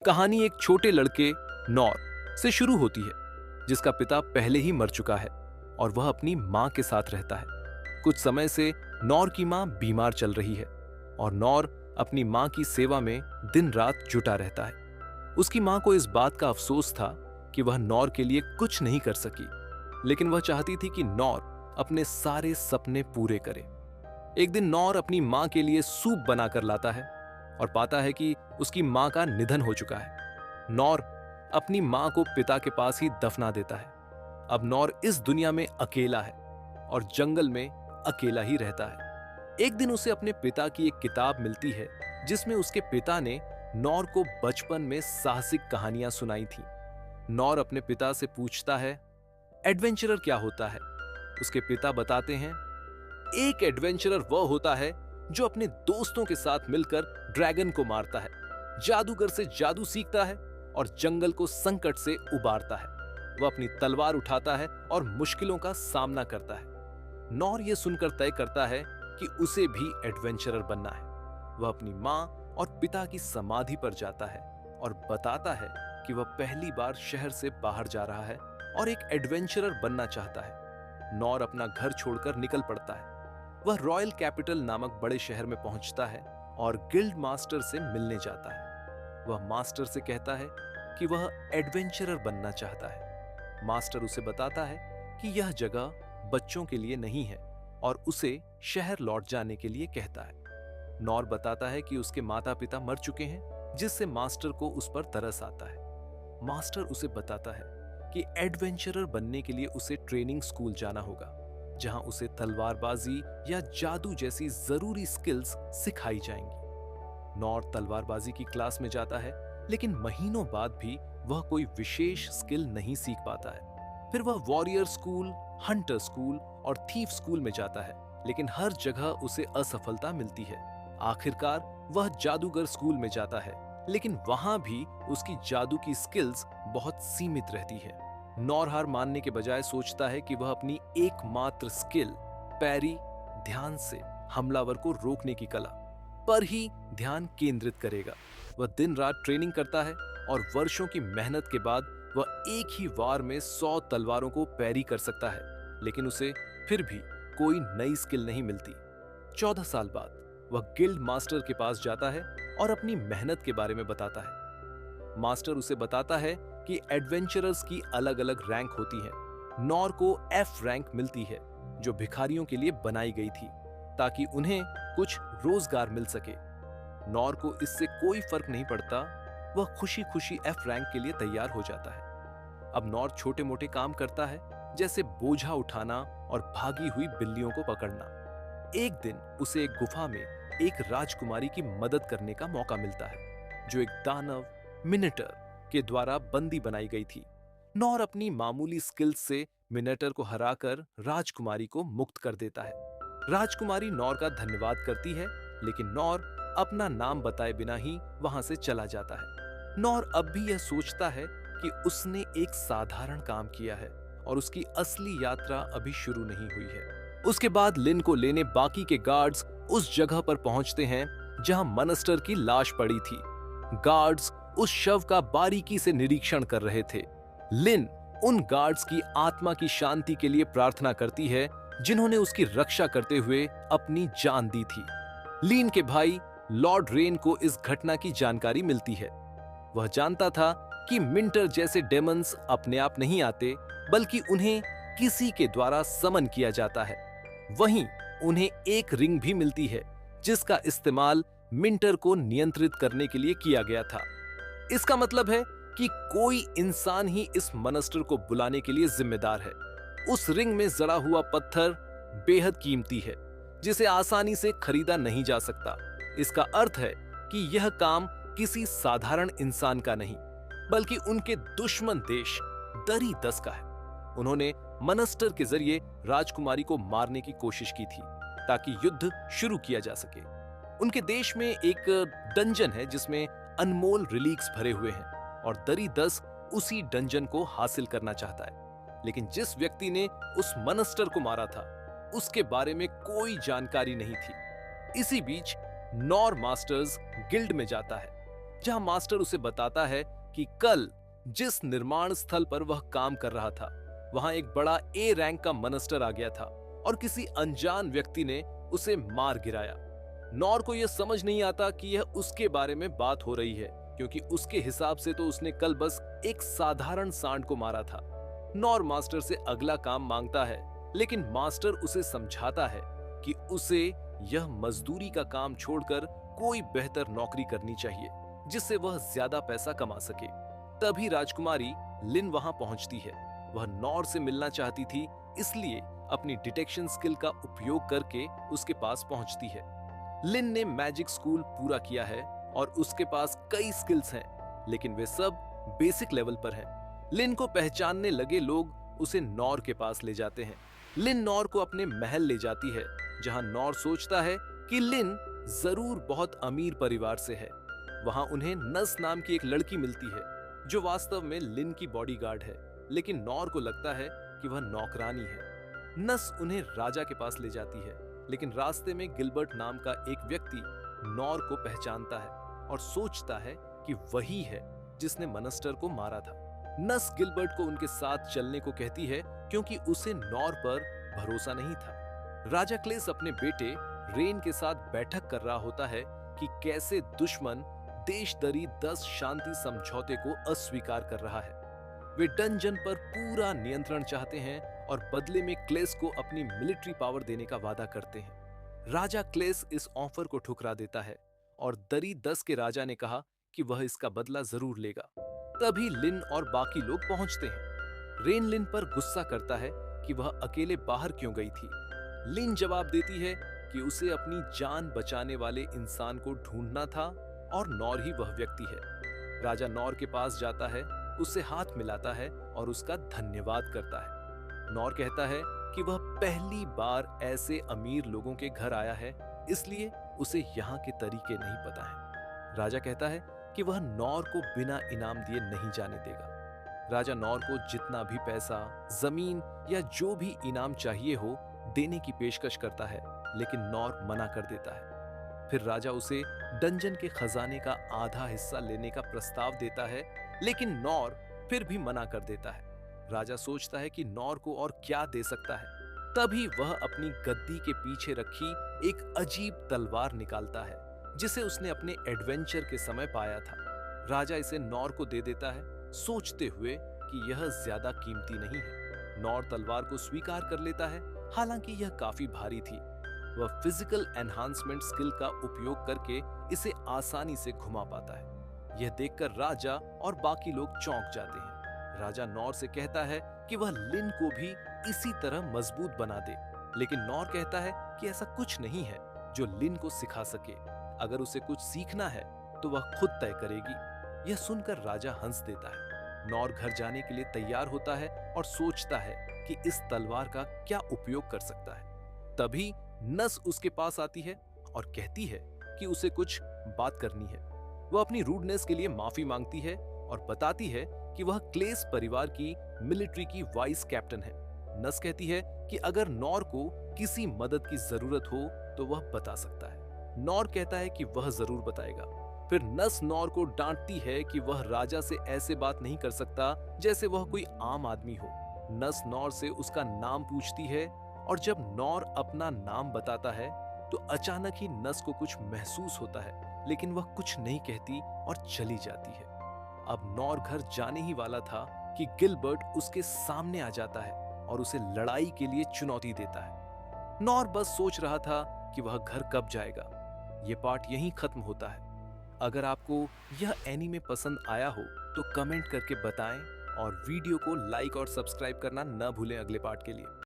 कहानी एक छोटे लड़के नौर से शुरू होती है, जिसका पिता पहले ही मर चुका है और वह अपनी मां के साथ रहता है। कुछ समय से नौर की मां बीमार चल रही है और नौर अपनी मां की सेवा में दिन रात जुटा रहता है। उसकी मां को इस बात का अफसोस था कि वह नौर के लिए कुछ नहीं कर सकी, लेकिन वह चाहती थी कि नौर अपने सारे सपने पूरे करे। एक दिन नौर अपनी मां के लिए सूप बनाकर लाता है और पाता है कि उसकी मां का निधन हो चुका है। नौर अपनी मां को पिता के पास ही दफना देता है। अब नौर इस दुनिया में अकेला है और जंगल में अकेला ही रहता है। एक दिन उसे अपने पिता की एक किताब मिलती है, जिसमें उसके पिता ने नौर को बचपन में साहसिक कहानियां सुनाई थी। नौर अपने पिता से पूछता है, एडवेंचरर क्या होता है? उसके पिता बताते हैं, एक एडवेंचरर वह होता है जो अपने दोस्तों के साथ मिलकर ड्रैगन को मारता है, जादूगर से जादू सीखता है और जंगल को संकट से उबारता है। वह अपनी तलवार उठाता है और मुश्किलों का सामना करता है। नौर यह सुनकर तय करता है कि उसे भी एडवेंचरर बनना है। वह अपनी मां और पिता की समाधि पर जाता है और बताता है कि वह पहली बार शहर से बाहर जा रहा है और एक एडवेंचरर बनना चाहता है। नौर अपना घर छोड़कर निकल पड़ता है। वह रॉयल कैपिटल नामक बड़े शहर में पहुंचता है और गिल्ड मास्टर से मिलने जाता है। वह मास्टर से कहता है कि वह एडवेंचरर बनना चाहता है। मास्टर उसे बताता है कि यह जगह बच्चों के लिए नहीं है और उसे शहर लौट जाने के लिए कहता है। नौर बताता है कि उसके माता पिता मर चुके हैं, जिससे मास्टर को उस पर तरस आता है। मास्टर उसे बताता है कि एडवेंचरर बनने के लिए उसे ट्रेनिंग स्कूल जाना होगा, जहां उसे तलवारबाजी या जादू जैसी जरूरी स्किल्स सिखाई जाएंगी। नौर तलवारबाजी की क्लास में जाता है, लेकिन महीनों बाद भी वह कोई विशेष स्किल नहीं सीख पाता है। फिर वह वॉरियर स्कूल, हंटर स्कूल और थीफ स्कूल में जाता है, लेकिन हर जगह उसे असफलता मिलती है। आखिरकार वह जादूगर स्कूल में जाता है, लेकिन वहां भी उसकी जादू की स्किल्स बहुत सीमित रहती है। नौर हार मानने के बजाय सोचता है कि वह अपनी एकमात्र स्किल पैरी ध्यान से हमलावर को रोकने की कला पर ही ध्यान केंद्रित करेगा। वह दिन रात ट्रेनिंग करता है और वर्षों की मेहनत के बाद वह एक ही वार में 100 तलवारों को पैरी कर सकता है, लेकिन उसे फिर भी कोई नई स्किल नहीं मिलती। 14 साल बाद वह गिल्ड मास्टर के पास जाता है और अपनी मेहनत के बारे में बताता है। मास्टर उसे बताता है कि एडवेंचरर्स की अलग अलग रैंक होती है। नौर को एफ रैंक मिलती है, जो भिखारियों के लिए बनाई गई थी ताकि उन्हें कुछ रोजगार मिल सके। नौर को इससे कोई फर्क नहीं पड़ता, वह खुशी खुशी एफ रैंक के लिए तैयार हो जाता है। अब नौर छोटे मोटे काम करता है, जैसे बोझा उठाना और भागी हुई बिल्लियों को पकड़ना। एक दिन उसे एक गुफा में एक राजकुमारी की मदद करने का मौका मिलता है, जो एक दानव मिनेटर के द्वारा बंदी बनाई गई थी। नौर अपनी मामूली स्किल्स से मिनेटर को हराकर राजकुमारी को मुक्त कर देता है। राजकुमारी नौर का धन्यवाद करती है, लेकिन नौर अपना नाम बताए बिना ही वहां से चला जाता है। नौर अब भी यह सोचता है कि उसने एक साधारण काम किया है और उसकी असली यात्रा अभी शुरू नहीं हुई है। उसके बाद लिन को लेने बाकी के गार्ड्स उस जगह पर पहुंचते हैं जहां मॉन्स्टर की लाश पड़ी थी। गार्ड्स उस शव का बारीकी से निरीक्षण कर रहे थे। लिन उन गार्ड्स की आत्मा की शांति के लिए प्रार्थना करती है, जिन्होंने उसकी रक्षा करते हुए अपनी जान दी थी। लिन के भाई लॉर्ड रेन को इस घटना की जानकारी मिलती है। वह जानता था कि मिंटर जैसे डेमन्स अपने आप नहीं आते, बल्कि उन्हें किसी के द्वारा समन किया जाता है। वहीं उन्हें एक रिंग भी मिलती है, जिसका इस्तेमाल मिंटर को नियंत्रित करने के लिए किया गया था। इसका मतलब है कि कोई इंसान ही इस मॉन्स्टर को बुलाने के लिए जिम्मेदार है। उस रिंग में जड़ा हुआ पत्थर बेहद कीमती है, जिसे आसानी से खरीदा नहीं जा सकता। इसका अर्थ है कि यह काम किसी साधारण इंसान का नहीं, बल्कि उनके दुश्मन देश दरी-दस का है। उन्होंने मॉन्स्टर के जरिए राजकुमारी को मारने की कोशिश की थी, ताकि युद्ध शुरू किया जा सके। उनके देश में एक डंजन है जिसमें अनमोल रिलीक्स भरे हुए हैं, और दरी-दस उसी डंजन को हासिल करना चाहता है। लेकिन जिस व्यक्ति ने उस मॉन्स्टर को मारा था, उसके बारे में कोई जानकारी नहीं थी। इसी बीच नॉर मास्टर्स गिल्ड में जाता है। जहां मास्टर उसे बताता है कि कल जिस निर्माण स्थल पर वह काम कर रहा था वहां एक बड़ा ए रैंक का मनस्टर आ गया था और किसी अनजान व्यक्ति ने उसे मार गिराया। नॉर को यह समझ नहीं आता कि यह उसके बारे में बात हो रही है, क्योंकि उसके हिसाब से तो उसने कल बस एक साधारण सांड को मारा था। नॉर मास्टर से अगला काम मांगता है, लेकिन मास्टर उसे समझाता है कि उसे यह मजदूरी का काम छोड़कर कोई बेहतर नौकरी करनी चाहिए जिससे वह ज्यादा पैसा कमा सके। तभी राजकुमारी लिन वहां पहुंचती है। वह नॉर से मिलना चाहती थी, इसलिए अपनी डिटेक्शन स्किल का उपयोग करके उसके पास पहुंचती है। लिन ने मैजिक स्कूल पूरा किया है और उसके पास कई स्किल्स हैं, लेकिन वे सब बेसिक लेवल पर हैं। लिन को पहचानने लगे लोग उसे नॉर के पास ले जाते हैं। लिन नॉर को अपने महल ले जाती है, जहां नॉर सोचता है कि लिन जरूर बहुत अमीर परिवार से है। वहां उन्हें नस नाम की एक लड़की मिलती है, जो वास्तव में लिन की बॉडीगार्ड है, लेकिन नॉर को लगता है कि वह नौकरानी है। नस उन्हें राजा के पास ले जाती है, लेकिन रास्ते में गिलबर्ट नाम का एक व्यक्ति नॉर को पहचानता है और सोचता है कि वही है जिसने मनस्टर को मारा था। नस गिलबर्ट को उनके साथ चलने को कहती है, क्योंकि उसे नॉर पर भरोसा नहीं था। राजा क्लेस अपने बेटे रेन के साथ बैठक कर रहा होता है कि कैसे दुश्मन देशदरी 10 शांति समझौते को अस्वीकार कर रहा है। वे डंजन पर पूरा नियंत्रण चाहते हैं और बदले में क्लेस को अपनी मिलिट्री पावर देने का वादा करते हैं। राजा क्लेस इस ऑफर को ठुकरा देता है और दरी 10 के राजा ने कहा कि वह इसका बदला जरूर लेगा। तभी लिन और बाकी लोग पहुंचते हैं। रेन लिन पर गुस्सा करता है कि वह अकेले बाहर क्यों गई थी। लिन जवाब देती है कि उसे अपनी जान बचाने वाले इंसान को ढूंढना था और नॉर ही वह व्यक्ति है। राजा नॉर के पास जाता है, उससे हाथ मिलाता है और उसका धन्यवाद करता है। नॉर कहता है कि वह पहली बार ऐसे अमीर लोगों के घर आया है, इसलिए उसे यहाँ के तरीके नहीं पता है। राजा कहता है कि वह नॉर को बिना इनाम दिए नहीं जाने देगा। राजा नॉर को जितना भी पैसा, जमीन या जो भी इनाम चाहिए हो देने की पेशकश करता है, लेकिन नॉर मना कर देता है। फिर राजा उसे डंजन के खजाने का आधा हिस्सा लेने का प्रस्ताव देता है, लेकिन नॉर फिर भी मना कर देता है। राजा सोचता है कि नॉर को और क्या दे सकता है। तभी वह अपनी गद्दी के पीछे रखी एक अजीब तलवार निकालता है, जिसे उसने अपने एडवेंचर के समय पाया था। राजा इसे नॉर को दे देता है, सोचते हुए कि यह ज्यादा कीमती नहीं है। नॉर तलवार को स्वीकार कर लेता है, हालांकि यह काफी भारी थी। वह फिजिकल एनहांसमेंट स्किल का उपयोग करके इसे आसानी से घुमा पाता है। यह देखकर राजा और बाकी लोग चौंक जाते हैं। राजा नॉर से कहता है कि वह लिन को भी इसी तरह मजबूत बना दे, लेकिन नॉर कहता है कि ऐसा कुछ नहीं है जो लिन को सिखा सके। अगर उसे कुछ सीखना है तो वह खुद तय करेगी। यह सुनकर राजा हंस देता है। नॉर घर जाने के लिए तैयार होता है और सोचता है कि इस तलवार का क्या उपयोग कर सकता है। तभी नस उसके पास आती है और कहती है कि उसे कुछ बात करनी है। वह अपनी रूडनेस के लिए माफी मांगती है और बताती है कि वह क्लेस परिवार की मिलिट्री की वाइस कैप्टन है। नस कहती है कि अगर नॉर को किसी मदद की जरूरत हो तो वह बता सकता है। नॉर कहता है कि वह जरूर बताएगा। फिर नस नॉर को डांटती है कि वह राजा से ऐसे बात नहीं कर सकता जैसे वह कोई आम आदमी हो। नस नॉर से उसका नाम पूछती है और जब नॉर अपना नाम बताता है तो अचानक ही नस को कुछ महसूस होता है, लेकिन वह कुछ नहीं कहती और चली जाती है। अब नॉर घर जाने ही वाला था कि गिलबर्ट उसके सामने आ जाता है और उसे लड़ाई के लिए चुनौती देता है। नॉर बस सोच रहा था कि वह घर कब जाएगा। यह पार्ट यहीं खत्म होता है। अगर आपको यह एनीमे पसंद आया हो तो कमेंट करके बताएं और वीडियो को लाइक और सब्सक्राइब करना न भूलें अगले पार्ट के लिए।